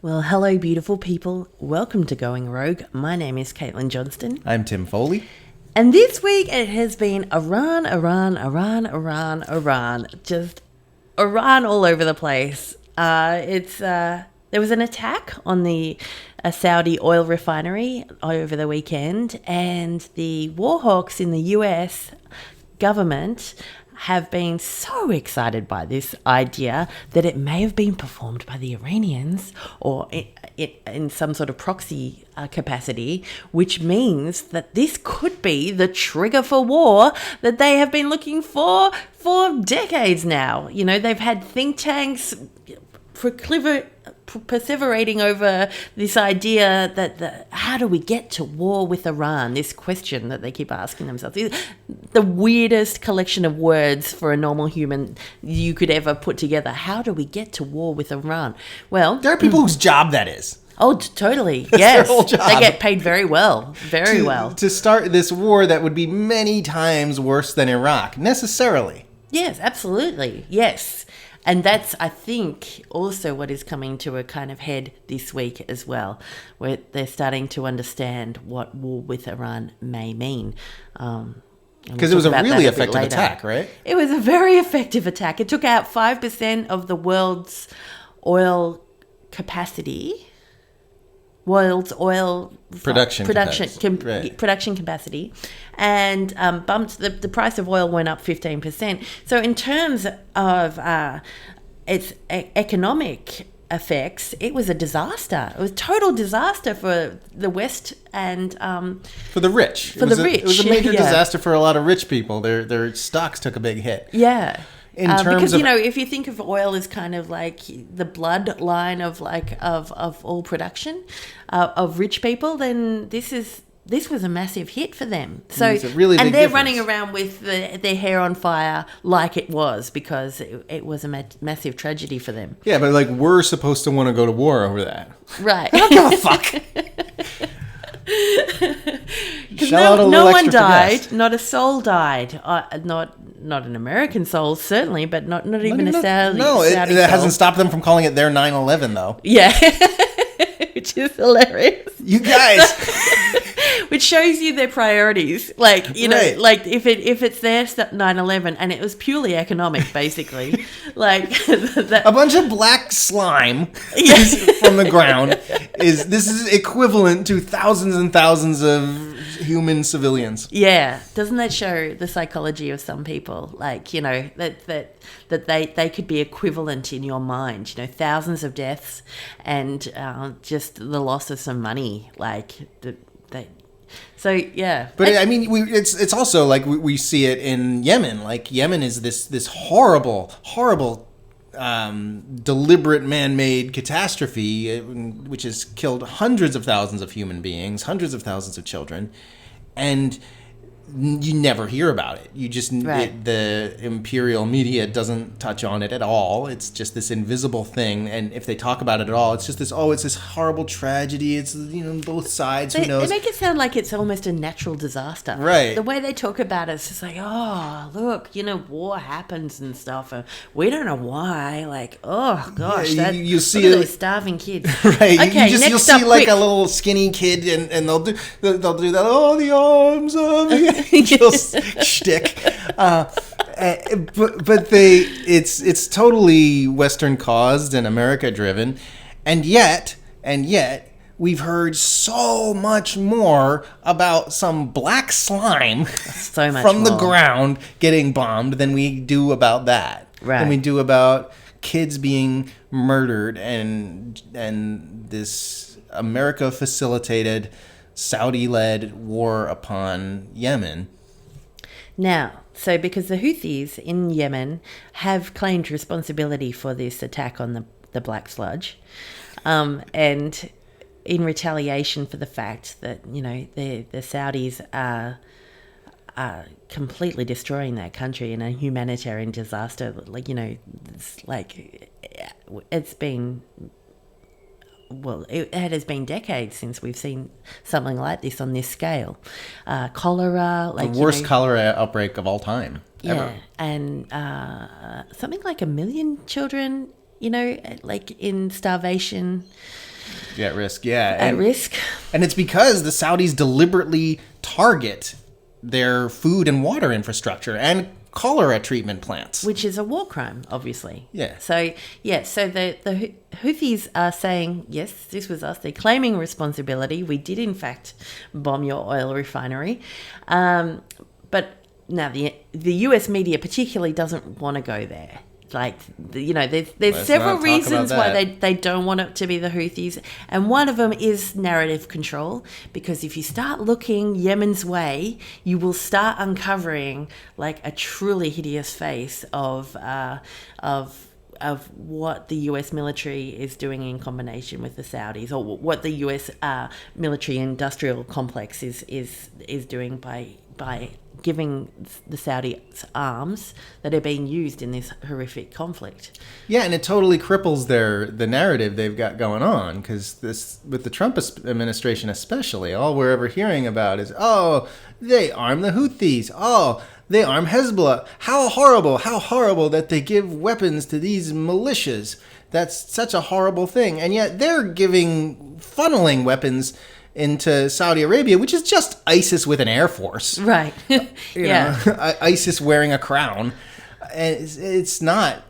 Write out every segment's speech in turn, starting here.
Well, hello, beautiful people. Welcome to Going Rogue. My name is Caitlin Johnstone. I'm Tim Foley. And this week it has been Iran. Just Iran all over the place. There was an attack on the Saudi oil refinery over the weekend, and the war hawks in the US government have been so excited by this idea that it may have been performed by the Iranians or in some sort of proxy capacity, which means that this could be the trigger for war that they have been looking for decades now. You know, they've had think tanks perseverating over this idea that how do we get to war with Iran? This question that they keep asking themselves. The weirdest collection of words for a normal human you could ever put together. How do we get to war with Iran? Well, There are people whose job that is. Oh, totally. That's Yes. their whole job. They get paid very well. Very well. To start this war that would be many times worse than Iraq, necessarily. Yes, absolutely. Yes. And that's, I think, also what is coming to a kind of head this week as well, where they're starting to understand what war with Iran may mean. Because it was a really effective attack, right? It was a very effective attack. It took out 5% of the world's oil capacity. World's oil Production capacity, and bumped the price of oil went up 15%. So in terms of its economic effects, it was a disaster. It was a total disaster for the West and for the rich. It was a major disaster for a lot of rich people. Their stocks took a big hit. Yeah. In terms because of, you know, if you think of oil as kind of like the bloodline of all production of rich people, then this was a massive hit for them. So it's a really big and they're difference. running around with their hair on fire like it was, because it was a massive tragedy for them. Yeah, but like we're supposed to want to go to war over that. Right. I don't give a fuck. Because Shell out a no little one extra for died, gas. not a soul died, not an American soul certainly, but not even a Saudi. No, it Saudi hasn't soul. stopped them from calling it their 9/11 though. Yeah, which is hilarious. You guys. Which shows you their priorities. Like, you know, Right. like if it's their 9/11 and it was purely economic, basically, like that. A bunch of black slime from the ground is equivalent to thousands and thousands of human civilians. Yeah, doesn't that show the psychology of some people? Like, you know, that they could be equivalent in your mind. You know, thousands of deaths and just the loss of some money. Like they. So yeah, But I mean, it's also like we see it in Yemen. Like Yemen is this horrible, deliberate man-made catastrophe, which has killed hundreds of thousands of human beings, hundreds of thousands of children, and you never hear about it. You just the imperial media doesn't touch on it at all. It's just this invisible thing, and if they talk about it at all, it's just this. Oh, it's this horrible tragedy. It's, you know, both sides. Who knows? They make it sound like it's almost a natural disaster. Right. The way they talk about it, it's just like, oh, look, you know, war happens and stuff, and we don't know why. Like, oh gosh, Yeah, that you see look at it- those starving kids. Right, Okay, you'll next up, see like quick. a little skinny kid, and they'll do that. Oh, the arms of the angels shtick. But it's totally Western caused and America driven, and yet we've heard so much more about some black slime So much from the more. ground getting bombed than we do about that. Right. Than we do about kids being murdered and this America facilitated Saudi-led war upon Yemen. Now, so because the Houthis in Yemen have claimed responsibility for this attack on the Black Sludge, and in retaliation for the fact that, you know, the Saudis are completely destroying that country in a humanitarian disaster, like, you know, it's been... Well, it has been decades since we've seen something like this on this scale. Cholera, like The worst cholera outbreak of all time. Ever. and something like 1 million children, you know, like in starvation at risk. Yeah, at risk. And it's because the Saudis deliberately target their food and water infrastructure and cholera treatment plants, which is a war crime, obviously. Yeah. So the Houthis are saying, yes, this was us. They're claiming responsibility. We did in fact bomb your oil refinery, but now the US media particularly doesn't want to go there. Like, there's several reasons why they don't want it to be the Houthis. And one of them is narrative control. Because if you start looking Yemen's way, you will start uncovering like a truly hideous face of what the US military is doing in combination with the Saudis, or what the US military industrial complex is doing by giving the Saudis arms that are being used in this horrific conflict. Yeah, and it totally cripples the narrative they've got going on, because this, with the Trump administration especially, all we're ever hearing about is, oh, they arm the Houthis, oh, they arm Hezbollah, how horrible that they give weapons to these militias. That's such a horrible thing. And yet they're funneling weapons into Saudi Arabia, which is just ISIS with an air force. Right. Yeah. ISIS wearing a crown. It's not.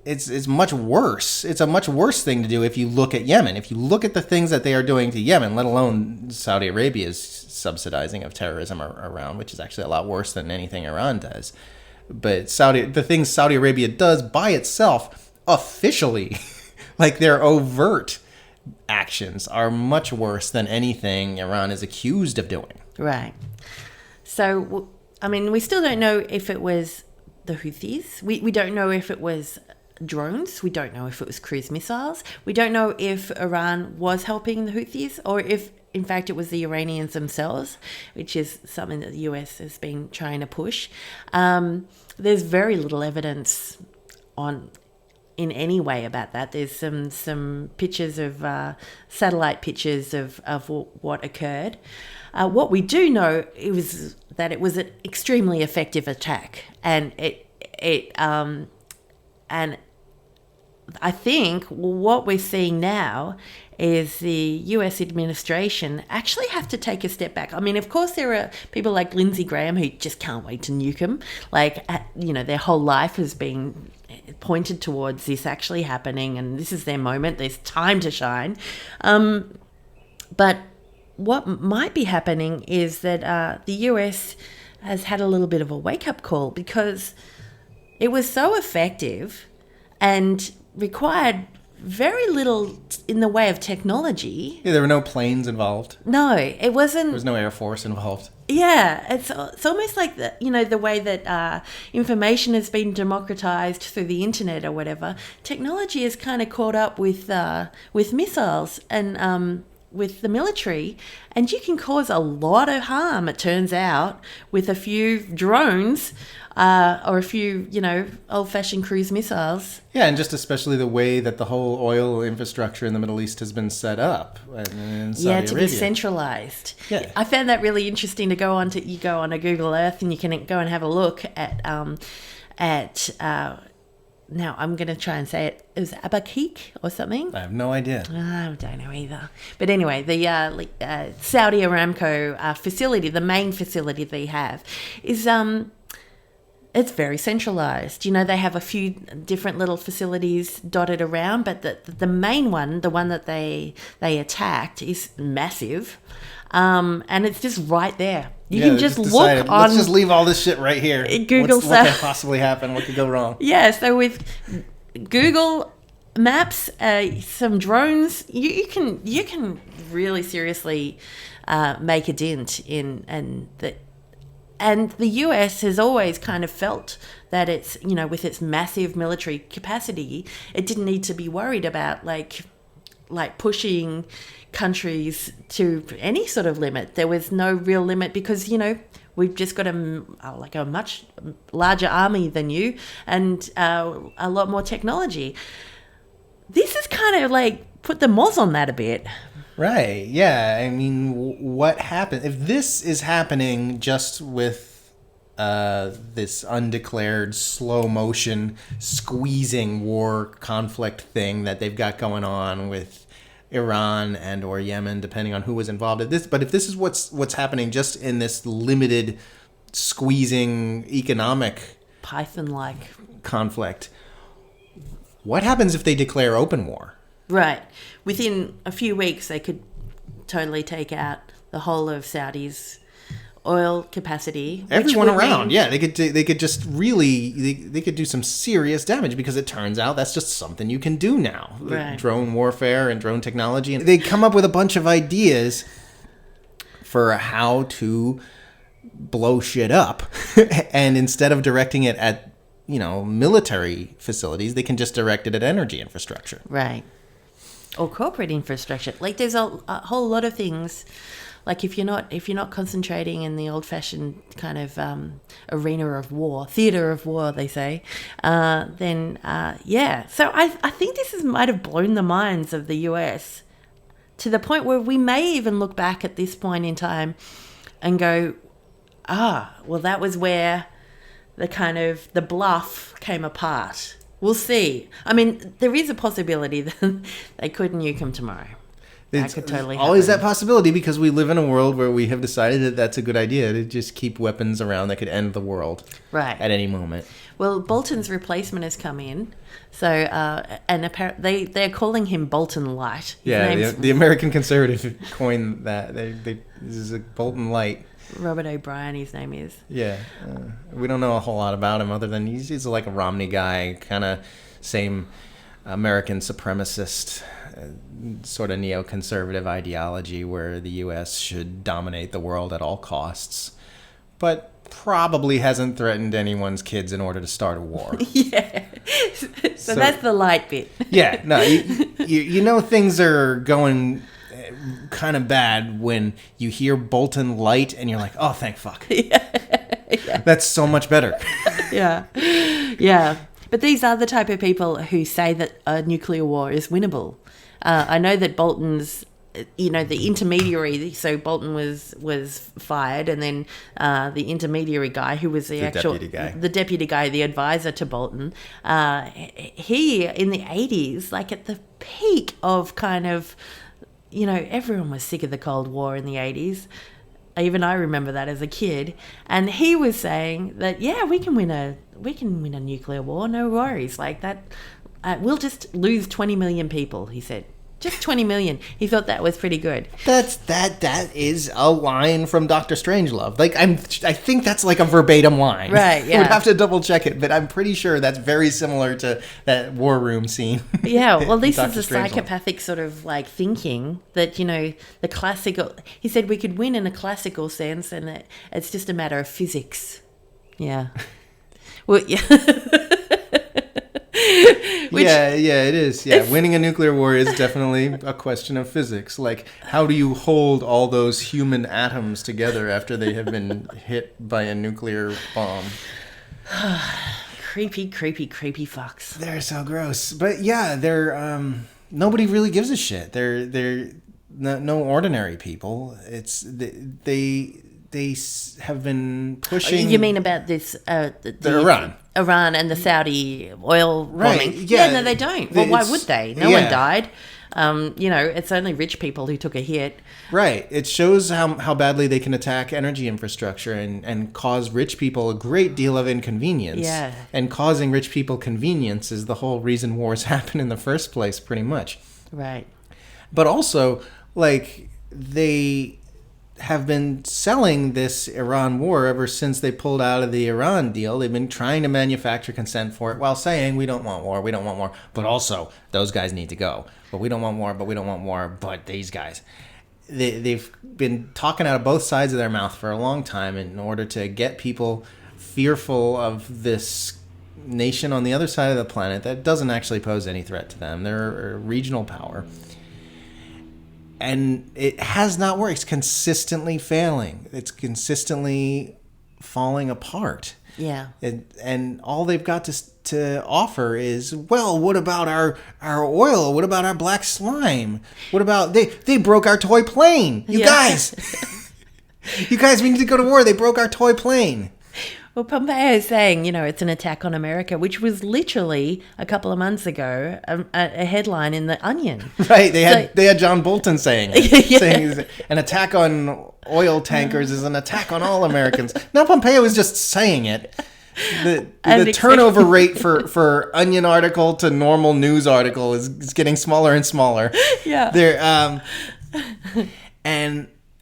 It's much worse. It's a much worse thing to do if you look at Yemen. If you look at the things that they are doing to Yemen, let alone Saudi Arabia's subsidizing of terrorism around, which is actually a lot worse than anything Iran does. But the things Saudi Arabia does by itself, officially, like their overt actions, are much worse than anything Iran is accused of doing. Right. So, I mean, we still don't know if it was the Houthis. We don't know if it was drones. We don't know if it was cruise missiles. We don't know if Iran was helping the Houthis, or if, in fact, it was the Iranians themselves, which is something that the US has been trying to push. There's very little evidence in any way about that. There's some pictures of satellite pictures of what occurred. What we do know is that it was an extremely effective attack, and and I think what we're seeing now is the US administration actually have to take a step back. I mean, of course, there are people like Lindsey Graham who just can't wait to nuke them. Like, their whole life has been pointed towards this actually happening, and this is their moment. There's time to shine. But what might be happening is that the US has had a little bit of a wake-up call, because it was so effective and required very little in the way of technology. Yeah, there were no planes involved. No, it wasn't. There was no Air Force involved. Yeah, it's almost like the way that information has been democratized through the internet or whatever. Technology has kind of caught up with missiles and with the military, and you can cause a lot of harm, it turns out, with a few drones or a few, old-fashioned cruise missiles. Yeah, and just especially the way that the whole oil infrastructure in the Middle East has been set up in Saudi Arabia. Be centralized. Yeah. I found that really interesting to go on a Google Earth, and you can go and have a look at now I'm going to try and say it. It was Abaqaiq or something. I have no idea. I don't know either. But anyway, the Saudi Aramco facility, the main facility they have, is it's very centralized. They have a few different little facilities dotted around, but the main one, the one that they attacked, is massive. And it's just right there. You can just look on... Let's just leave all this shit right here. Google what could possibly happen? What could go wrong? Yeah, so with Google Maps, some drones, you can really seriously make a dent in... And the US has always kind of felt that it's, with its massive military capacity, it didn't need to be worried about like pushing countries to any sort of limit. There was no real limit because, we've just got a much larger army than you and a lot more technology. This is kind of like put the moz on that a bit. Right. Yeah. I mean, what happened? If this is happening just with this undeclared slow motion squeezing war conflict thing that they've got going on with Iran and or Yemen, depending on who was involved in this. But if this is what's happening just in this limited squeezing economic Python-like conflict, what happens if they declare open war? Right. Within a few weeks, they could totally take out the whole of Saudi's oil capacity. Everyone around, yeah, they could just really they could do some serious damage, because it turns out that's just something you can do now. Right. Drone warfare and drone technology, and they come up with a bunch of ideas for how to blow shit up, and instead of directing it at military facilities, they can just direct it at energy infrastructure, right, or corporate infrastructure. Like there's a whole lot of things. Like if you're not concentrating in the old-fashioned kind of arena of war, theater of war, they say, then yeah. So I think this might have blown the minds of the US to the point where we may even look back at this point in time and go, well, that was where the bluff came apart. We'll see. I mean, there is a possibility that they could nuke him tomorrow. That could totally happen. Always that possibility, because we live in a world where we have decided that that's a good idea to just keep weapons around that could end the world right at any moment. Well, Bolton's replacement has come in, so and apparently they're calling him Bolton Light. The American Conservative coined that. This is a Bolton Light. Robert O'Brien, his name is. Yeah, we don't know a whole lot about him other than he's like a Romney guy, kind of same American supremacist, sort of neoconservative ideology where the U.S. should dominate the world at all costs, but probably hasn't threatened anyone's kids in order to start a war. Yeah, so that's the light bit. Yeah, no, things are going kind of bad when you hear Bolton Light and you're like, oh, thank fuck. Yeah. That's so much better. Yeah. But these are the type of people who say that a nuclear war is winnable. I know that Bolton's, the intermediary, so Bolton was fired, and then the intermediary guy, who was the deputy guy, the advisor to Bolton, he, in the 80s, like at the peak of kind of, everyone was sick of the Cold War in the 80s. Even I remember that as a kid. And he was saying that, yeah, we can win a nuclear war, no worries. Like that, we'll just lose 20 million people, he said. Just 20 million. He thought that was pretty good. That is a line from Dr. Strangelove. Like I think that's like a verbatim line. Right, yeah. I would have to double check it, but I'm pretty sure that's very similar to that war room scene. Yeah, well, this is a psychopathic sort of like thinking that, the classical, he said we could win in a classical sense, and that it's just a matter of physics. Yeah. Well, yeah. Yeah, it is. Yeah, winning a nuclear war is definitely a question of physics. Like, how do you hold all those human atoms together after they have been hit by a nuclear bomb? Creepy fucks. They're so gross. But yeah, they're nobody really gives a shit. They're no ordinary people. It's they have been pushing. You mean about this? The Iran and the Saudi oil bombing? Right. Yeah, no, they don't. Well, why would they? No one died. It's only rich people who took a hit. Right. It shows how badly they can attack energy infrastructure and cause rich people a great deal of inconvenience. Yeah. And causing rich people convenience is the whole reason wars happen in the first place, pretty much. Right. But also, like, they have been selling this Iran war ever since they pulled out of the Iran deal. They've been trying to manufacture consent for it while saying, we don't want war, but also those guys need to go. But we don't want war, but these guys. They've been talking out of both sides of their mouth for a long time in order to get people fearful of this nation on the other side of the planet that doesn't actually pose any threat to them. They're a regional power. And it has not worked. It's consistently failing. It's consistently falling apart. Yeah. And all they've got to offer is, well, what about our oil? What about our black slime? What about they broke our toy plane? You guys, we need to go to war. They broke our toy plane. Well, Pompeo is saying, it's an attack on America, which was literally a couple of months ago a headline in The Onion. Right. They had John Bolton saying it, Yeah. saying an attack on oil tankers is an attack on all Americans. Now Pompeo is just saying it. The turnover rate for Onion article to normal news article is getting smaller and smaller. Yeah.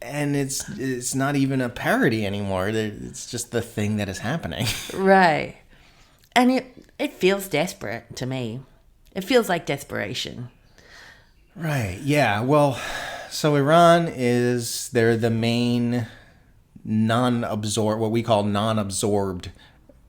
And it's not even a parody anymore. It's just the thing that is happening. Right. And it feels desperate to me. It feels like desperation. Right. Yeah. Well, so Iran they're the main what we call non-absorbed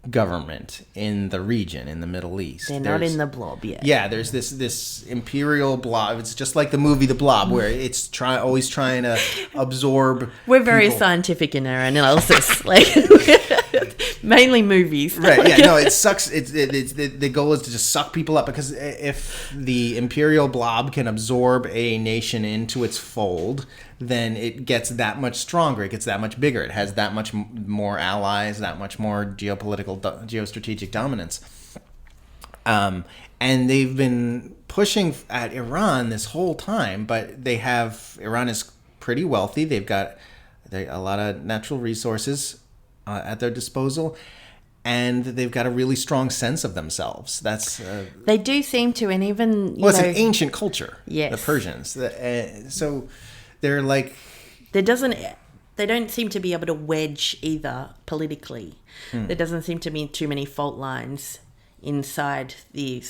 government in the region, in the Middle East. They're not in the blob yet. Yeah, there's this imperial blob. It's just like the movie The Blob, where it's always trying to absorb. We're very people. scientific in our analysis, like mainly movies. Right? Yeah. No, it sucks. The goal is to just suck people up, because if the imperial blob can absorb a nation into its fold, then it gets that much stronger. It gets that much bigger. It has that much more allies, that much more geostrategic dominance. And they've been pushing at Iran this whole time, but Iran is pretty wealthy. They've got a lot of natural resources at their disposal, and they've got a really strong sense of themselves. They do seem to, and even it's an ancient culture. Yes. The Persians. So they're like, they don't seem to be able to wedge either politically. There doesn't seem to be too many fault lines inside the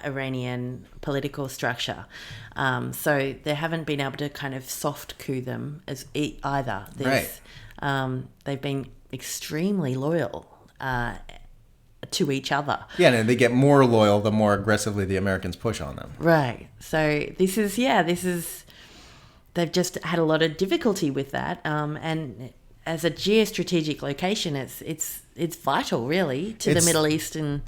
Iranian political structure. So they haven't been able to kind of soft coup them either. Right. They've been extremely loyal to each other. Yeah, and they get more loyal the more aggressively the Americans push on them. Right. So this is they've just had a lot of difficulty with that. And as a geostrategic location, it's vital, really, to the Middle East and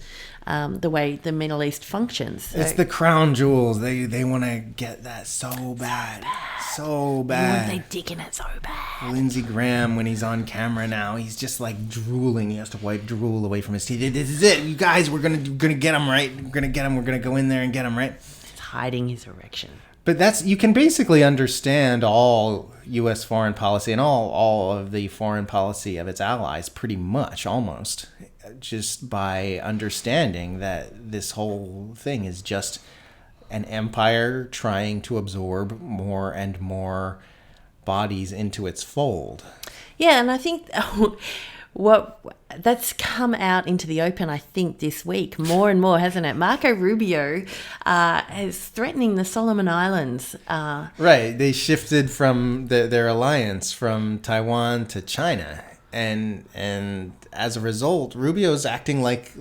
the way the Middle East functions. So, it's the crown jewels. They want to get that so bad. So bad. They dig in it so bad. Lindsey Graham, when he's on camera now, he's just like drooling. He has to wipe drool away from his teeth. This is it, you guys. We're gonna get him right. We're gonna get him. We're gonna go in there and get him right. It's hiding his erection. But you can basically understand all U.S. foreign policy and all of the foreign policy of its allies pretty much, almost, just by understanding that this whole thing is just an empire trying to absorb more and more bodies into its fold. Yeah, and I think that's come out into the open, I think, this week more and more, hasn't it? Marco Rubio is threatening the Solomon Islands. Right. They shifted from their alliance from Taiwan to China. And as a result, Rubio's acting like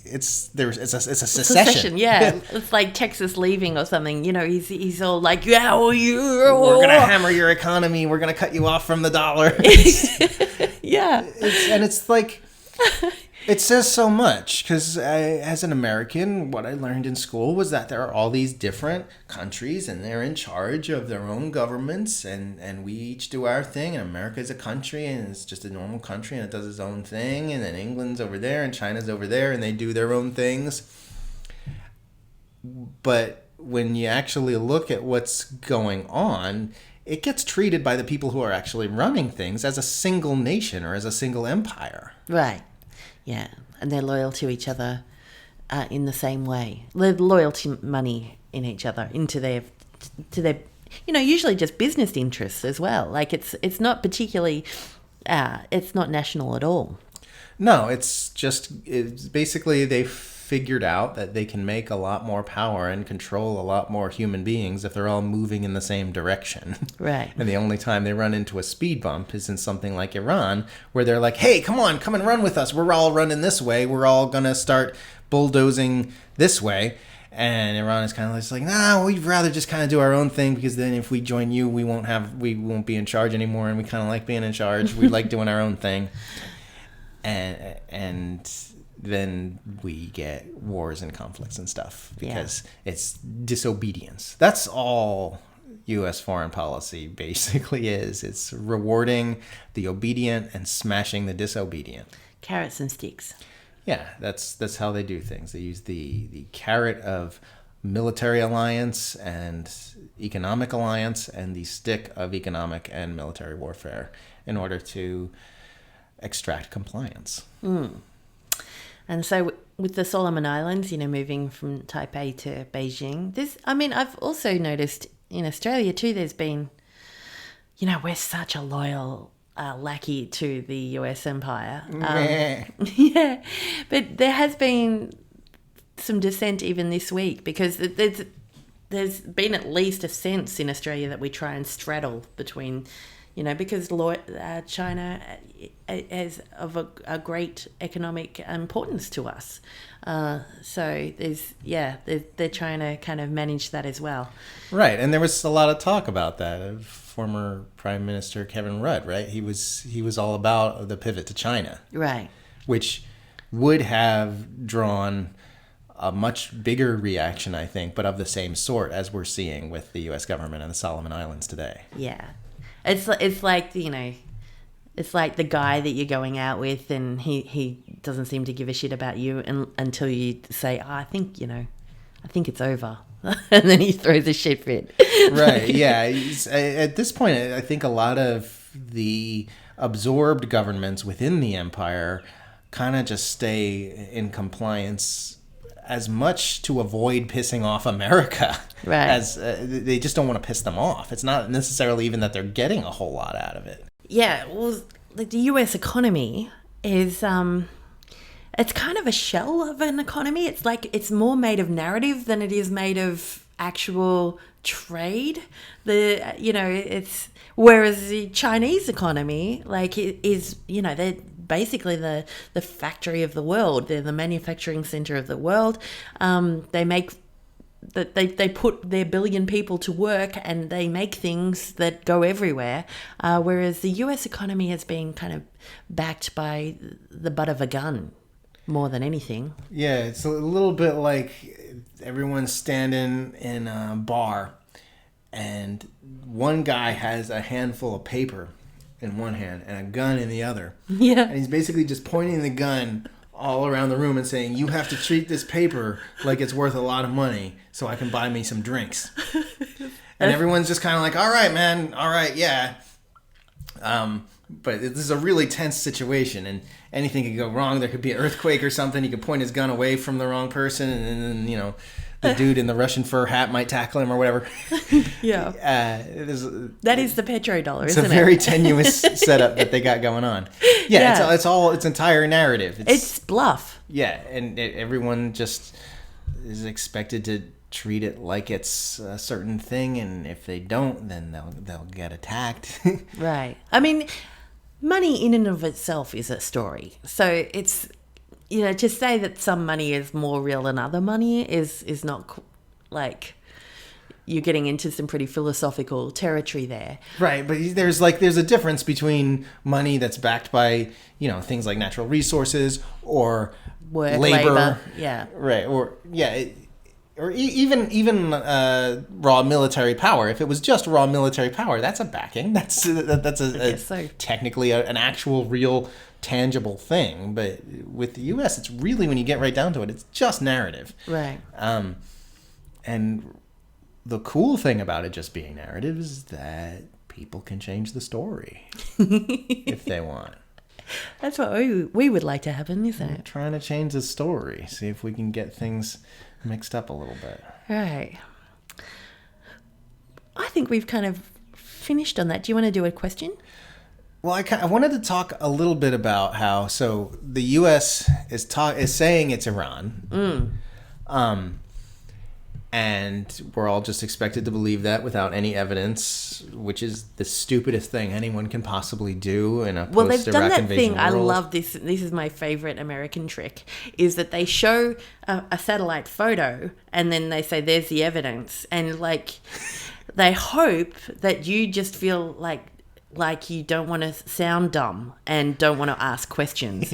it's a secession. Yeah. It's like Texas leaving or something. He's all like, yeah, well, we're going to hammer your economy. We're going to cut you off from the dollar. Yeah. It's like, it says so much, because as an American, what I learned in school was that there are all these different countries and they're in charge of their own governments, and we each do our thing, and America is a country and it's just a normal country and it does its own thing, and then England's over there and China's over there and they do their own things. But when you actually look at what's going on, it gets treated by the people who are actually running things as a single nation or as a single empire. Right. Yeah. And they're loyal to each other in the same way. They're loyal to money in each other, to their usually just business interests as well. Like it's not particularly, it's not national at all. No, it's basically they figured out that they can make a lot more power and control a lot more human beings if they're all moving in the same direction. Right. And the only time they run into a speed bump is in something like Iran, where they're like, hey, come and run with us. We're all running this way. We're all going to start bulldozing this way. And Iran is kind of just like, nah, we'd rather just kind of do our own thing, because then if we join you, we won't be in charge anymore. And we kind of like being in charge. We like doing our own thing. And then we get wars and conflicts and stuff, because it's disobedience. That's all U.S. foreign policy basically is. It's rewarding the obedient and smashing the disobedient. Carrots and sticks. Yeah, that's how they do things. They use the carrot of military alliance and economic alliance and the stick of economic and military warfare in order to extract compliance. And so with the Solomon Islands, moving from Taipei to Beijing, I've also noticed in Australia too, there's been, we're such a loyal lackey to the US empire. Yeah, but there has been some dissent even this week because there's been at least a sense in Australia that we try and straddle between, because China is of a great economic importance to us. So they're trying to kind of manage that as well. Right, and there was a lot of talk about that of former Prime Minister Kevin Rudd, right? He was all about the pivot to China. Right. Which would have drawn a much bigger reaction, I think, but of the same sort as we're seeing with the U.S. government and the Solomon Islands today. Yeah. It's like, it's like the guy that you're going out with and he doesn't seem to give a shit about you until you say, I think it's over. And then he throws a shit fit. Right, yeah. At this point, I think a lot of the absorbed governments within the empire kind of just stay in compliance as much to avoid pissing off America, right? As they just don't want to piss them off. It's not necessarily even that they're getting a whole lot out of it. Yeah, well, like the U.S. economy is, it's kind of a shell of an economy. It's like it's more made of narrative than it is made of actual trade. It's whereas the Chinese economy, like, it is, they're basically the factory of the world. They're the manufacturing center of the world. They put their billion people to work and they make things that go everywhere. Whereas the US economy has been kind of backed by the butt of a gun more than anything. Yeah, it's a little bit like everyone's standing in a bar and one guy has a handful of paper in one hand and a gun in the other. Yeah. And he's basically just pointing the gun all around the room and saying, you have to treat this paper like it's worth a lot of money so I can buy me some drinks. And everyone's just kind of like, all right, man. All right, yeah. But this is a really tense situation and anything could go wrong. There could be an earthquake or something. He could point his gun away from the wrong person and then, the dude in the Russian fur hat might tackle him or whatever. Yeah. That is the petrodollar, isn't it? It's a very tenuous setup that they got going on. Yeah. It's entire narrative. It's bluff. Yeah, and everyone just is expected to treat it like it's a certain thing, and if they don't, then they'll get attacked. Right. I mean, money in and of itself is a story. So it's, to say that some money is more real than other money is not, like, you're getting into some pretty philosophical territory there. Right, but there's a difference between money that's backed by, things like natural resources or work, labor. Yeah. Right, or even raw military power. If it was just raw military power, that's a backing. That's technically an actual, real, tangible thing. But with the U.S., it's really, when you get right down to it, it's just narrative. Right. And the cool thing about it just being narrative is that people can change the story if they want. That's what we would like to happen, isn't it? We're trying to change the story, see if we can get things mixed up a little bit. Right. I think we've kind of finished on that. Do you want to do a question? Well, I wanted to talk a little bit about how, so the U.S. is saying it's Iran. And we're all just expected to believe that without any evidence, which is the stupidest thing anyone can possibly do in a Well, they've done that thing. world. I love this. This is my favorite American trick, is that they show a satellite photo and then they say, there's the evidence. And, like, they hope that you just feel like you don't want to sound dumb and don't want to ask questions.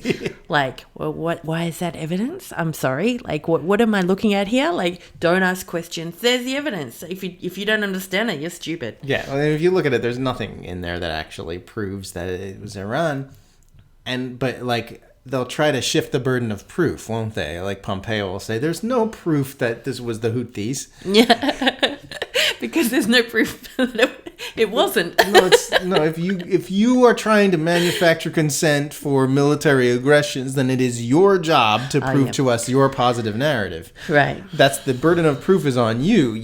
Like, well, why is that evidence? I'm sorry. Like, what am I looking at here? Like, don't ask questions. There's the evidence. If you don't understand it, you're stupid. Yeah. Well, if you look at it, there's nothing in there that actually proves that it was Iran. But like, they'll try to shift the burden of proof, won't they? Like Pompeo will say, there's no proof that this was the Houthis. Yeah. Because there's no proof that it wasn't. If you are trying to manufacture consent for military aggressions, then it is your job to prove to us your positive narrative. Right. That's the burden of proof is on you.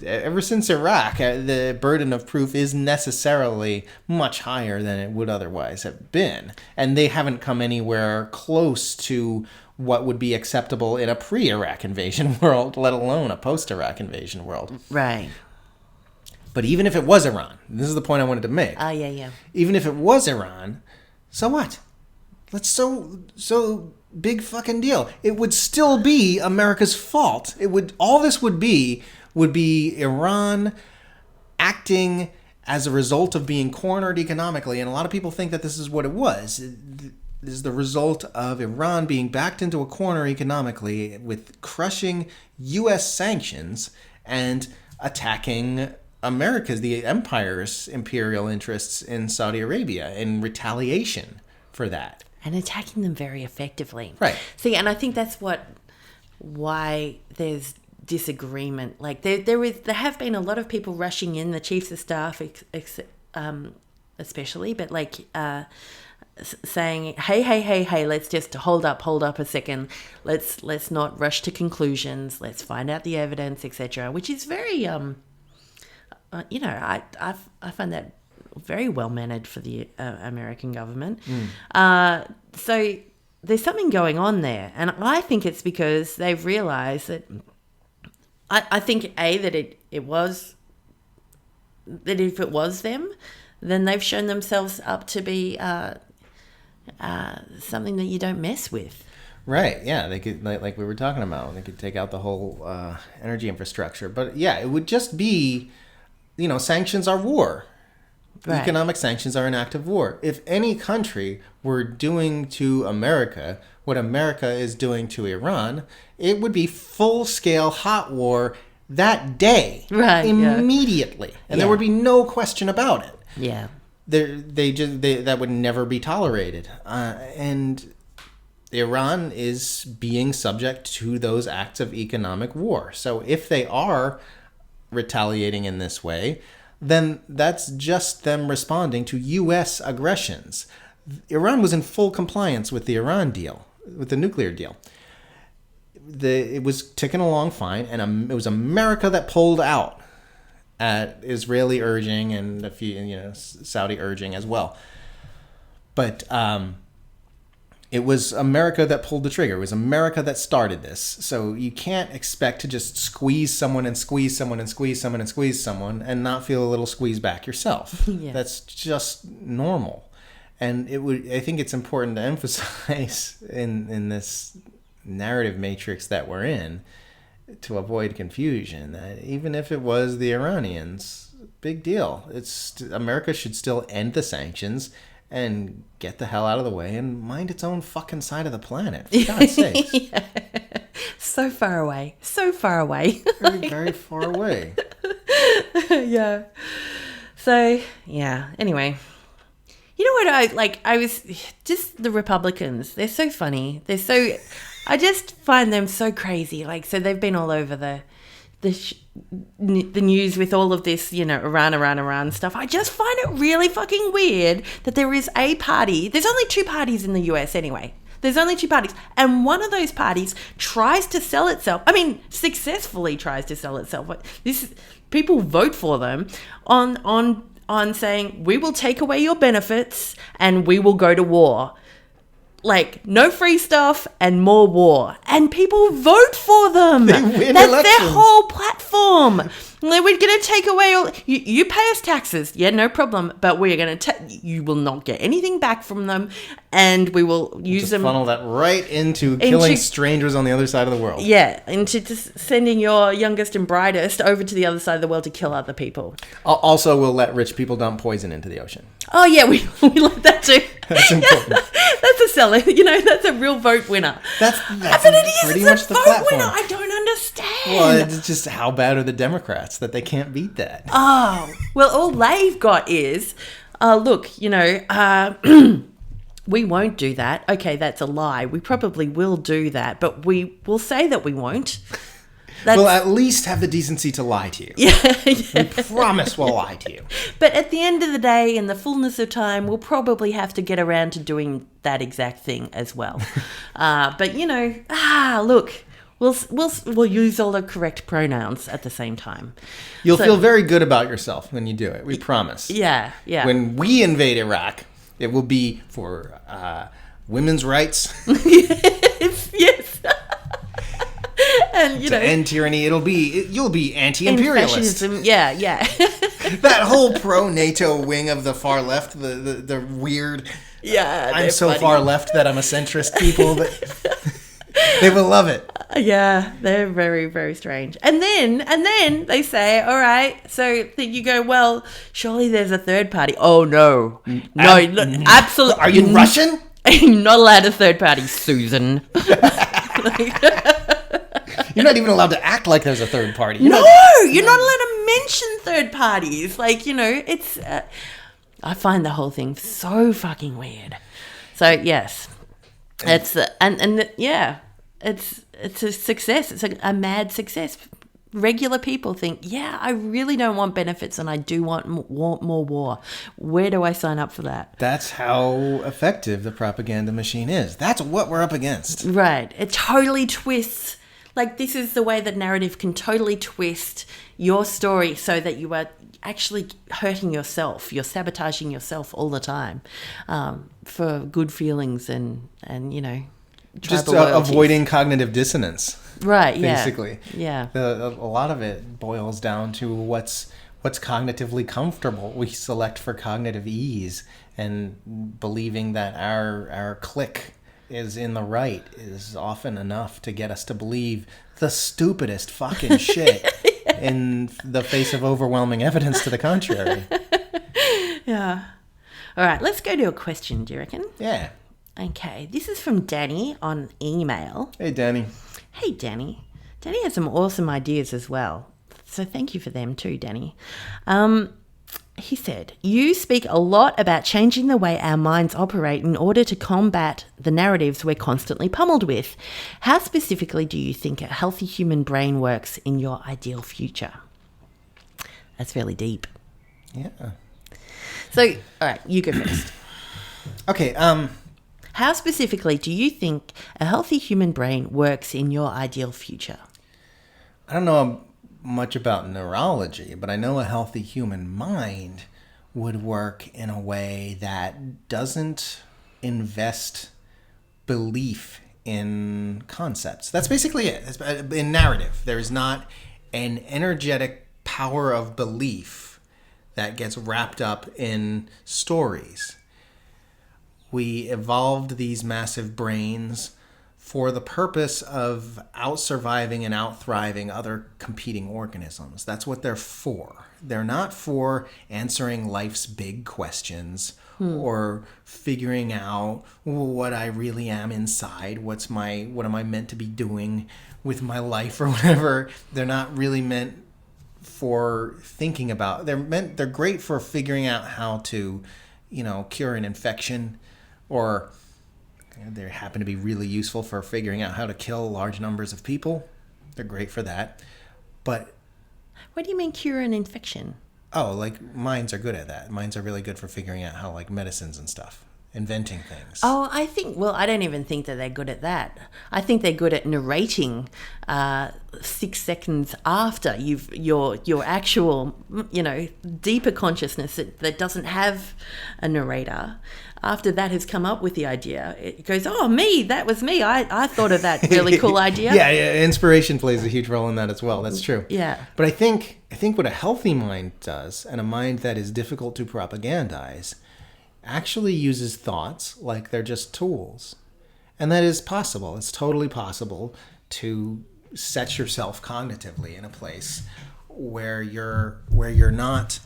Ever since Iraq, the burden of proof is necessarily much higher than it would otherwise have been. And they haven't come anywhere close to what would be acceptable in a pre-Iraq invasion world, let alone a post-Iraq invasion world. Right. But even if it was Iran, this is the point I wanted to make. Yeah. Even if it was Iran, so what? That's so big fucking deal. It would still be America's fault. All this would be Iran acting as a result of being cornered economically, and a lot of people think that this is what it was. This is the result of Iran being backed into a corner economically with crushing U.S. sanctions and attacking America's, the empire's imperial interests in Saudi Arabia in retaliation for that. And attacking them very effectively. Right. See, and I think that's why there's disagreement. Like there have been a lot of people rushing in, the chiefs of staff especially, but like saying, hey, let's just hold up a second. Let's not rush to conclusions. Let's find out the evidence, etc. Which is very, I find that very well mannered for the American government. So there's something going on there, and I think it's because they've realised that. I think that it was that if it was them, then they've shown themselves up to be something that you don't mess with. Right. Yeah. They could, like we were talking about, they could take out the whole energy infrastructure. But yeah, it would just be, sanctions are war. Right. Economic sanctions are an act of war. If any country were doing to America what America is doing to Iran, it would be full-scale hot war that day. Right. Immediately. And there would be no question about it. Yeah. That would never be tolerated. And Iran is being subject to those acts of economic war. So if they are retaliating in this way, then that's just them responding to U.S. aggressions. Iran was in full compliance with the Iran deal, with the nuclear deal. It was ticking along fine, and it was America that pulled out at Israeli urging and a few, Saudi urging as well. But it was America that pulled the trigger. It was America that started this. So you can't expect to just squeeze someone and squeeze someone and squeeze someone and squeeze someone and not feel a little squeeze back yourself. Yeah. That's just normal. And I think it's important to emphasize in this narrative matrix that we're in, to avoid confusion, that even if it was the Iranians, big deal. America should still end the sanctions and get the hell out of the way and mind its own fucking side of the planet. For God's sakes. Yeah. So far away. Very, very far away. Yeah. So, yeah. Anyway. You know what I was just the Republicans. They're so funny. I just find them so crazy. So they've been all over the news with all of this, Iran stuff. I just find it really fucking weird that there is a party. There's only two parties in the US anyway. There's only two parties. And one of those parties tries to sell itself. I mean, successfully tries to sell itself. People vote for them on saying, we will take away your benefits and we will go to war. No free stuff and more war. And people vote for them. They win That's elections. Their whole platform. We're going to take away all... You pay us taxes. Yeah, no problem. But we're going to... You will not get anything back from them. And we will use them... funnel that right into killing strangers on the other side of the world. Yeah, into just sending your youngest and brightest over to the other side of the world to kill other people. Also, we'll let rich people dump poison into the ocean. Oh, yeah, we like that too. That's important. That's a seller. That's a real vote winner. That's but it is. Pretty much the vote winner. I don't understand. Well, it's just how bad are the Democrats that they can't beat that? Oh, well, all they've got is, look, We won't do that. Okay, that's a lie. We probably will do that, but we will say that we won't. We'll at least have the decency to lie to you. Yeah. We promise we'll lie to you. But at the end of the day, in the fullness of time, we'll probably have to get around to doing that exact thing as well. But look, we'll use all the correct pronouns at the same time. You'll feel very good about yourself when you do it. We promise. Yeah. When we invade Iraq, it will be for women's rights. Yes. And to end tyranny, you'll be anti-imperialist. Yeah. That whole pro-NATO wing of the far left, the weird. Yeah, I'm so funny. Far left that I'm a centrist people, but they will love it. Yeah, they're very, very strange. And then they say, all right, so you go, well, surely there's a third party. Oh, no. Absolutely. Are you Russian? You're not allowed a third party, Susan. You're not even allowed to act like there's a third party. You're not allowed to mention third parties. It's... I find the whole thing so fucking weird. So, yes. It's it's a success. It's a mad success. Regular people think, yeah, I really don't want benefits and I do want more war. Where do I sign up for that? That's how effective the propaganda machine is. That's what we're up against. Right. It totally twists. This is the way that narrative can totally twist your story so that you are actually hurting yourself. You're sabotaging yourself all the time for good feelings and just avoiding cognitive dissonance. Right, yeah. Basically. Yeah. A lot of it boils down to what's cognitively comfortable. We select for cognitive ease, and believing that our clique is in the right is often enough to get us to believe the stupidest fucking shit in the face of overwhelming evidence to the contrary. Yeah. All right, let's go to a question, do you reckon? Yeah. Okay, this is from Danny on email. Hey, Danny. Hey, Danny. Danny has some awesome ideas as well. So thank you for them too, Danny. He said, you speak a lot about changing the way our minds operate in order to combat the narratives we're constantly pummeled with. How specifically do you think a healthy human brain works in your ideal future? That's really deep. Yeah. So, all right, you go first. Okay, How specifically do you think a healthy human brain works in your ideal future? I don't know much about neurology, but I know a healthy human mind would work in a way that doesn't invest belief in concepts. That's basically it. In narrative, there's not an energetic power of belief that gets wrapped up in stories. We evolved these massive brains for the purpose of out-surviving and out-thriving other competing organisms. That's what they're for. They're not for answering life's big questions or figuring out what I really am inside, what am I meant to be doing with my life or whatever. They're not really meant for thinking about. They're great for figuring out how to, cure an infection, or they happen to be really useful for figuring out how to kill large numbers of people. They're great for that. But what do you mean cure an infection? Oh, minds are good at that. Minds are really good for figuring out how, medicines and stuff, inventing things. Oh, I don't even think that they're good at that. I think they're good at narrating 6 seconds after your actual, deeper consciousness that doesn't have a narrator. After that has come up with the idea, it goes, oh, that was me. I thought of that really cool idea. Yeah, inspiration plays a huge role in that as well. That's true. Yeah. But I think what a healthy mind does, and a mind that is difficult to propagandize, actually uses thoughts like they're just tools. And that is possible. It's totally possible to set yourself cognitively in a place where you're not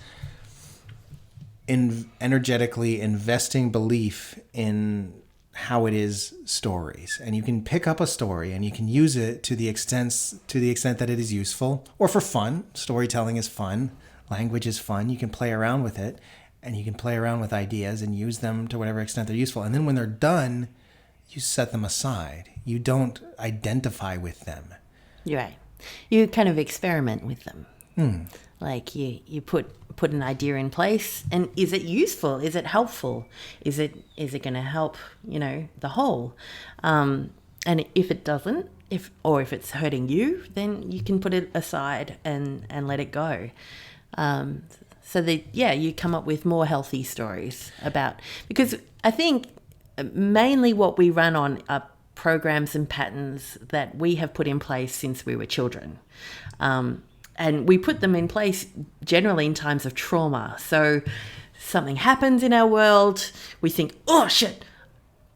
energetically investing belief in how it is stories. And you can pick up a story and you can use it to the extent that it is useful, or for fun. Storytelling is fun. Language is fun. You can play around with it. and you can play around with ideas and use them to whatever extent they're useful. And then when they're done, you set them aside. You don't identify with them. You're right. You kind of experiment with them. Like you put an idea in place, and is it useful? Is it helpful? Is it going to help, the whole? And if it doesn't, if it's hurting you, then you can put it aside and let it go. So that, you come up with more healthy stories because I think mainly what we run on are programs and patterns that we have put in place since we were children. And we put them in place generally in times of trauma. So something happens in our world, we think, oh shit,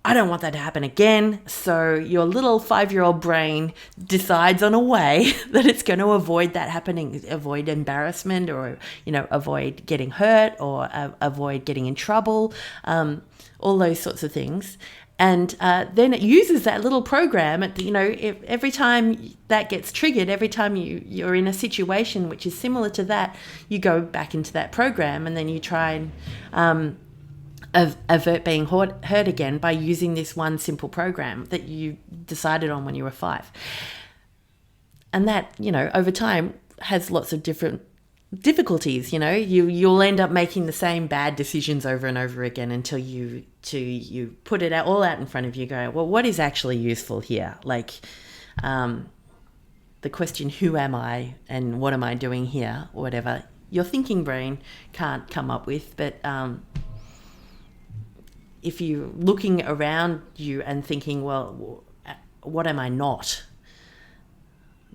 I don't want that to happen again. So your little 5-year-old brain decides on a way that it's going to avoid that happening, avoid embarrassment, or, avoid getting hurt, or avoid getting in trouble, all those sorts of things. And then it uses that little program. If every time that gets triggered, every time you're in a situation which is similar to that, you go back into that program, and then you try and avert being hurt again by using this one simple program that you decided on when you were 5. And that, over time has lots of different difficulties. You'll end up making the same bad decisions over and over again until you put it all out in front of you, go, well, what is actually useful here? Like the question, who am I and what am I doing here, or whatever your thinking brain can't come up with. But if you're looking around you and thinking, well, what am I not,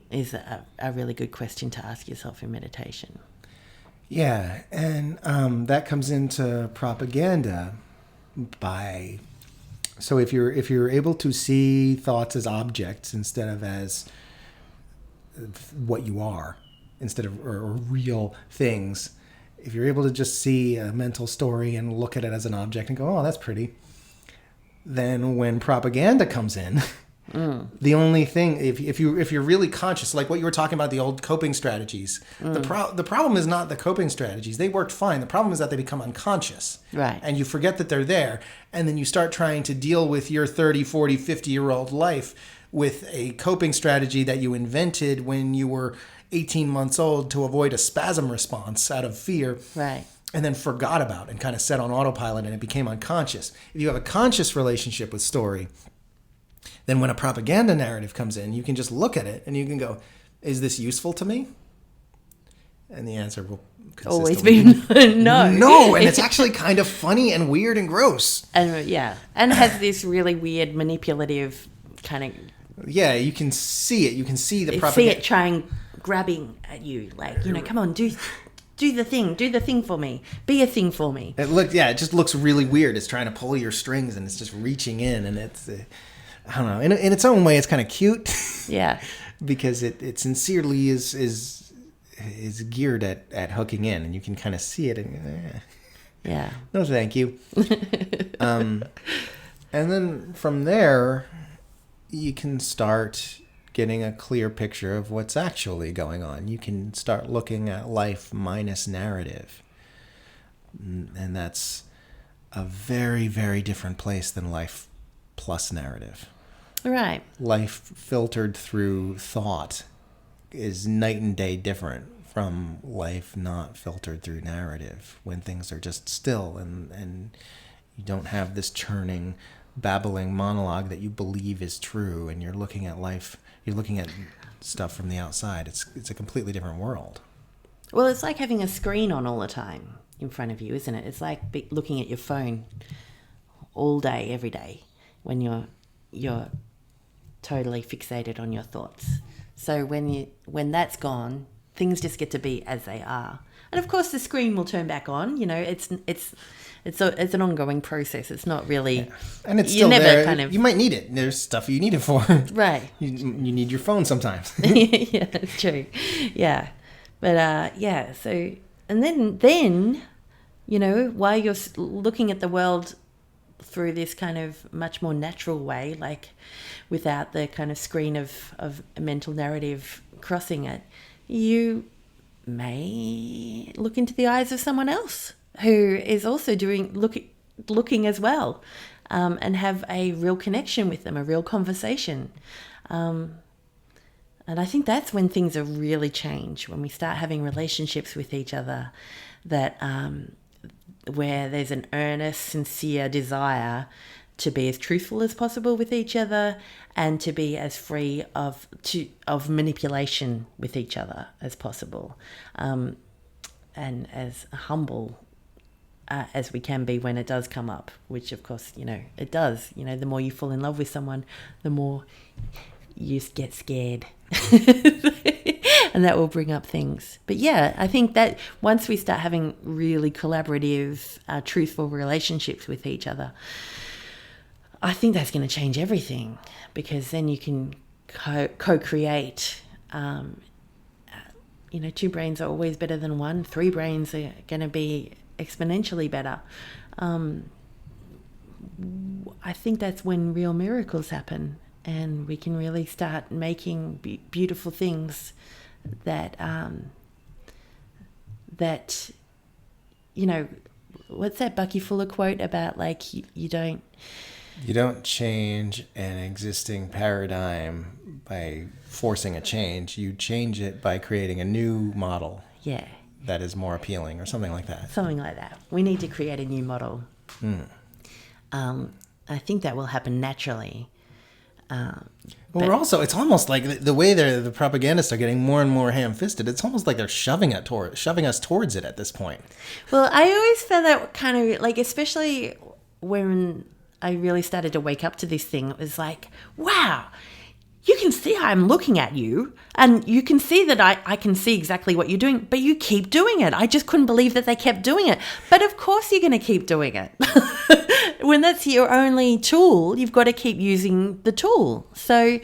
is a really good question to ask yourself in meditation. Yeah, and that comes into propaganda so if you're able to see thoughts as objects instead of as what you are, instead of or real things, if you're able to just see a mental story and look at it as an object and go, oh, that's pretty, then when propaganda comes in, the only thing, if you're really conscious, like what you were talking about, the old coping strategies, the problem is not the coping strategies. They worked fine. The problem is that they become unconscious. Right. And you forget that they're there. And then you start trying to deal with your 30, 40, 50-year-old life with a coping strategy that you invented when you were 18 months old to avoid a spasm response out of fear. Right. And then forgot about and kind of set on autopilot, and it became unconscious. If you have a conscious relationship with story, then when a propaganda narrative comes in, you can just look at it and you can go, is this useful to me? And the answer will always be no. No, and it's actually kind of funny and weird and gross. And and has this really weird manipulative kind of... Yeah, you can see it. You can see the propaganda. See it trying, grabbing at you, like, come on, do the thing for me, be a thing for me. It just looks really weird. It's trying to pull your strings and it's just reaching in, and it's... I don't know. In its own way, it's kind of cute. Yeah. Because it sincerely is geared at hooking in, and you can kind of see it. And yeah. No, thank you. And then from there, you can start getting a clear picture of what's actually going on. You can start looking at life minus narrative, and that's a very, very different place than life plus narrative. Right. Life filtered through thought is night and day different from life not filtered through narrative, when things are just still and you don't have this churning, babbling monologue that you believe is true, and you're looking at life, you're looking at stuff from the outside. It's a completely different world. Well, it's like having a screen on all the time in front of you, isn't it? It's like looking at your phone all day, every day, when you're totally fixated on your thoughts. So when that's gone, things just get to be as they are. And of course, the screen will turn back on. It's an ongoing process. It's not really, yeah. And it's still never there. Kind of, you might need it. There's stuff you need it for. Right. You need your phone sometimes. Yeah, that's true. Yeah, but So and then while you're looking at the world through this kind of much more natural way, like without the kind of screen of a mental narrative crossing it, you may look into the eyes of someone else who is also looking as well, and have a real connection with them, a real conversation. And I think that's when things are really change, when we start having relationships with each other that where there's an earnest, sincere desire to be as truthful as possible with each other and to be as free of manipulation with each other as possible, and as humble as we can be when it does come up, which of course, it does. The more you fall in love with someone, the more you get scared. And that will bring up things. But yeah, I think that once we start having really collaborative, truthful relationships with each other, I think that's going to change everything, because then you can co-create. Two brains are always better than one. 3 brains are going to be exponentially better. I think that's when real miracles happen, and we can really start making beautiful things that what's that Bucky Fuller quote about, like, you don't change an existing paradigm by forcing a change. You change it by creating a new model. Yeah. That is more appealing, or something like that. Something like that. We need to create a new model. I think that will happen naturally. We're also, it's almost like the way the propagandists are getting more and more ham-fisted, it's almost like they're shoving us towards it at this point. Well, I always found that kind of, like, especially when I really started to wake up to this thing, it was like, wow, you can see I'm looking at you, and you can see that I can see exactly what you're doing, but you keep doing it. I just couldn't believe that they kept doing it. But of course you're going to keep doing it. When that's your only tool, you've got to keep using the tool. So,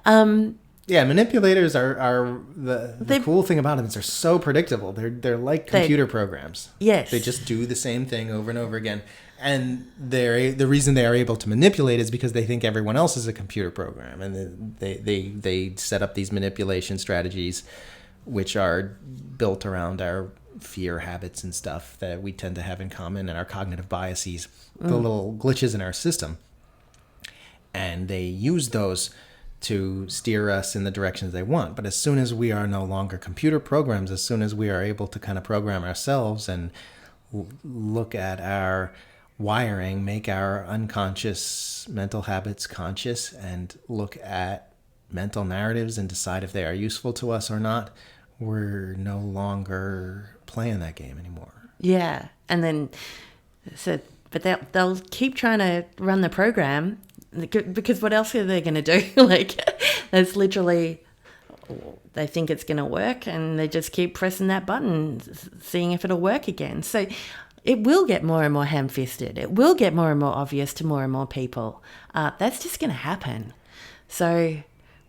manipulators are the cool thing about them is they're so predictable. They're like computer programs. Yes. They just do the same thing over and over again. And the reason they are able to manipulate is because they think everyone else is a computer program, and they set up these manipulation strategies, which are built around our fear habits and stuff that we tend to have in common, and our cognitive biases, the little glitches in our system. And they use those to steer us in the directions they want. But as soon as we are no longer computer programs, as soon as we are able to kind of program ourselves and look at our wiring, make our unconscious mental habits conscious, and look at mental narratives and decide if they are useful to us or not, we're no longer playing that game anymore. Yeah. And then, but they'll keep trying to run the program, because what else are they going to do? Like, that's literally, they think it's going to work, and they just keep pressing that button, seeing if it'll work again. So it will get more and more ham-fisted. It will get more and more obvious to more and more people. That's just going to happen. So,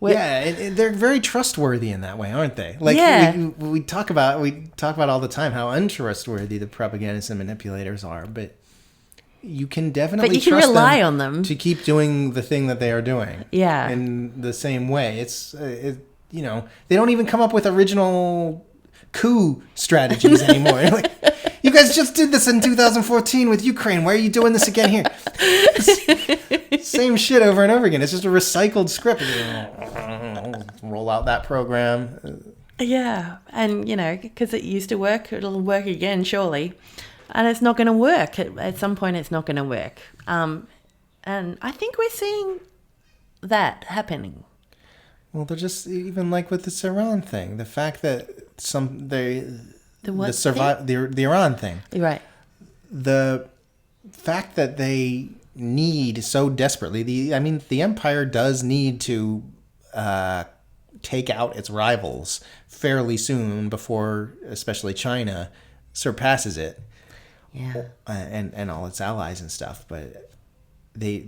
they're very trustworthy in that way, aren't they? Like, we talk about all the time how untrustworthy the propagandists and manipulators are, but you can definitely trust rely on them to keep doing the thing that they are doing. Yeah. In the same way, they don't even come up with original coup strategies anymore. Like, you guys just did this in 2014 with Ukraine. Why are you doing this again here? Same shit over and over again. It's just a recycled script. Roll out that program. Yeah. And, because it used to work, it'll work again, surely. And it's not going to work. At some point, it's not going to work. And I think we're seeing that happening. Well, they're just, even like with this Iran thing, the fact that the Iran thing. Right. The fact that they need so desperately, the empire does need to take out its rivals fairly soon before, especially China, surpasses it. Yeah. And all its allies and stuff, but they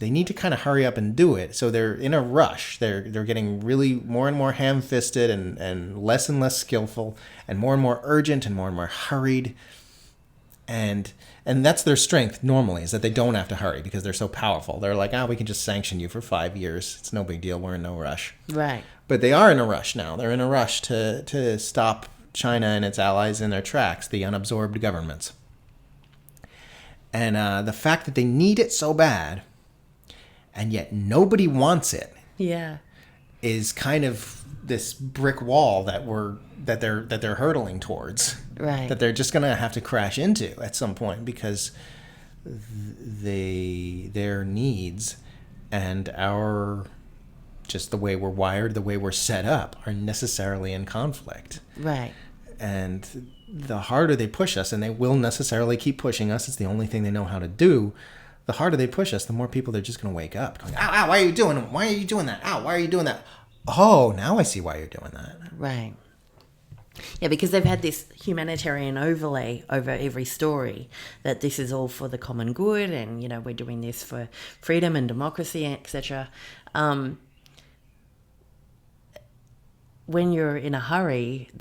need to kind of hurry up and do it. So they're in a rush. They're getting really more and more ham-fisted and less skillful, and more urgent and more hurried. And that's their strength normally, is that they don't have to hurry because they're so powerful. They're like, we can just sanction you for 5 years. It's no big deal. We're in no rush. Right. But they are in a rush now. They're in a rush to stop China and its allies in their tracks, the unabsorbed governments. And the fact that they need it so bad, and yet nobody wants it, is kind of this brick wall that they're hurtling towards. Right. That they're just gonna have to crash into at some point, because their needs and just the way we're wired, the way we're set up, are necessarily in conflict. Right. And the harder they push us, and they will necessarily keep pushing us, it's the only thing they know how to do. The harder they push us, the more people they're just going to wake up. Going, ow, why are you doing that? Ow, why are you doing that? Oh, now I see why you're doing that. Right. Yeah, because they've had this humanitarian overlay over every story, that this is all for the common good, and, we're doing this for freedom and democracy, etc. When you're in a hurry,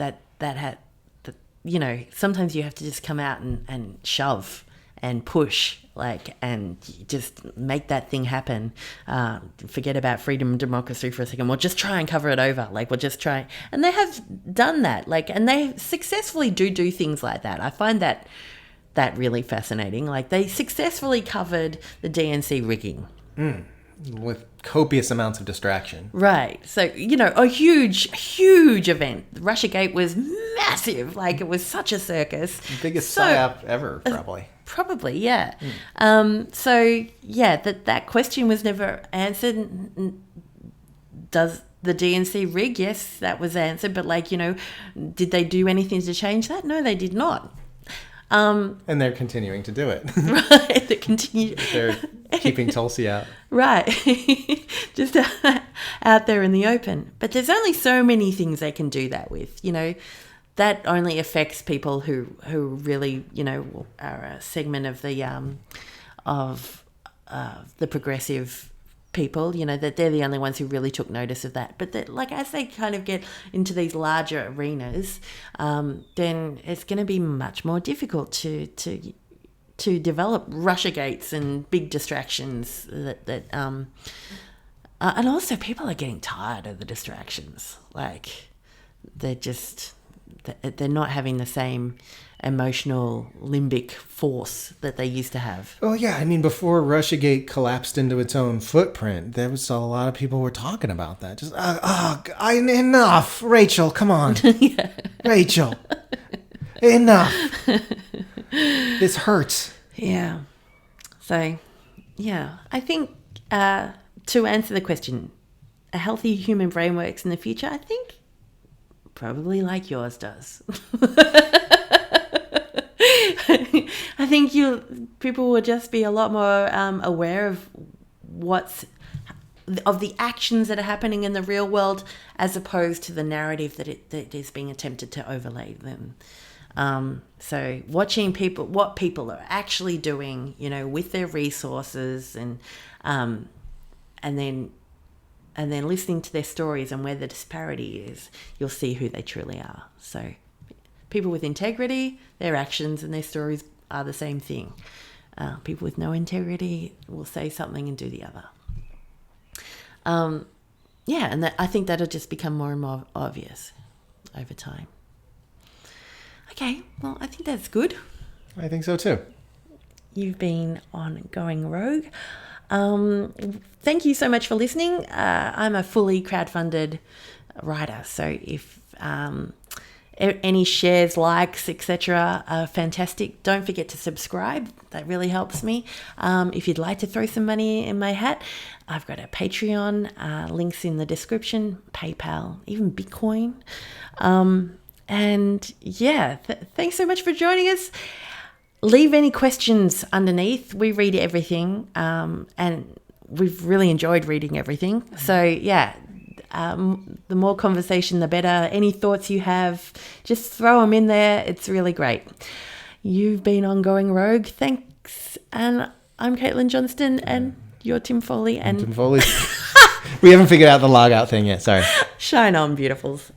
sometimes you have to just come out and shove and push, and just make that thing happen. Forget about freedom and democracy for a second. We'll just try and cover it over. We'll just try. And they have done that. And they successfully do things like that. I find that really fascinating. They successfully covered the DNC rigging. With copious amounts of distraction. Right. So, a huge event. Russiagate was massive. It was such a circus. Biggest psyop ever, probably. Probably, yeah. That question was never answered. Does the DNC rig? Yes, that was answered. But, did they do anything to change that? No, they did not. And they're continuing to do it. Right. They're keeping Tulsi out. Right. Just out there in the open. But there's only so many things they can do that with, That only affects people who really, are a segment of the progressive people, that they're the only ones who really took notice of that. But that, as they kind of get into these larger arenas, then it's going to be much more difficult to develop Russiagates and big distractions and also people are getting tired of the distractions. They're not having the same emotional limbic force that they used to have. Oh, yeah. Before Russiagate collapsed into its own footprint, there was a lot of people were talking about that. Just, enough. Rachel, come on. Yeah. Rachel, enough. This hurts. Yeah. So, yeah. I think to answer the question, a healthy human brain works in the future, I think probably like yours does. I think people will just be a lot more aware of the actions that are happening in the real world, as opposed to the narrative that is being attempted to overlay them. So watching what people are actually doing, with their resources, and then listening to their stories and where the disparity is, you'll see who they truly are. So people with integrity, their actions and their stories are the same thing. People with no integrity will say something and do the other. And I think that'll just become more and more obvious over time. Okay, well, I think that's good. I think so too. You've been on Going Rogue. Thank you so much for listening. I'm a fully crowdfunded writer, so if any shares, likes, etc. are fantastic. Don't forget to subscribe. That really helps me. If you'd like to throw some money in my hat, I've got a Patreon, links in the description, PayPal, even Bitcoin. Thanks so much for joining us. Leave any questions underneath. We read everything, and we've really enjoyed reading everything. So, the more conversation, the better. Any thoughts you have, just throw them in there. It's really great. You've been on Going Rogue. Thanks. And I'm Caitlin Johnstone, and you're Tim Foley. Tim Foley. We haven't figured out the log out thing yet. Sorry. Shine on, beautifuls.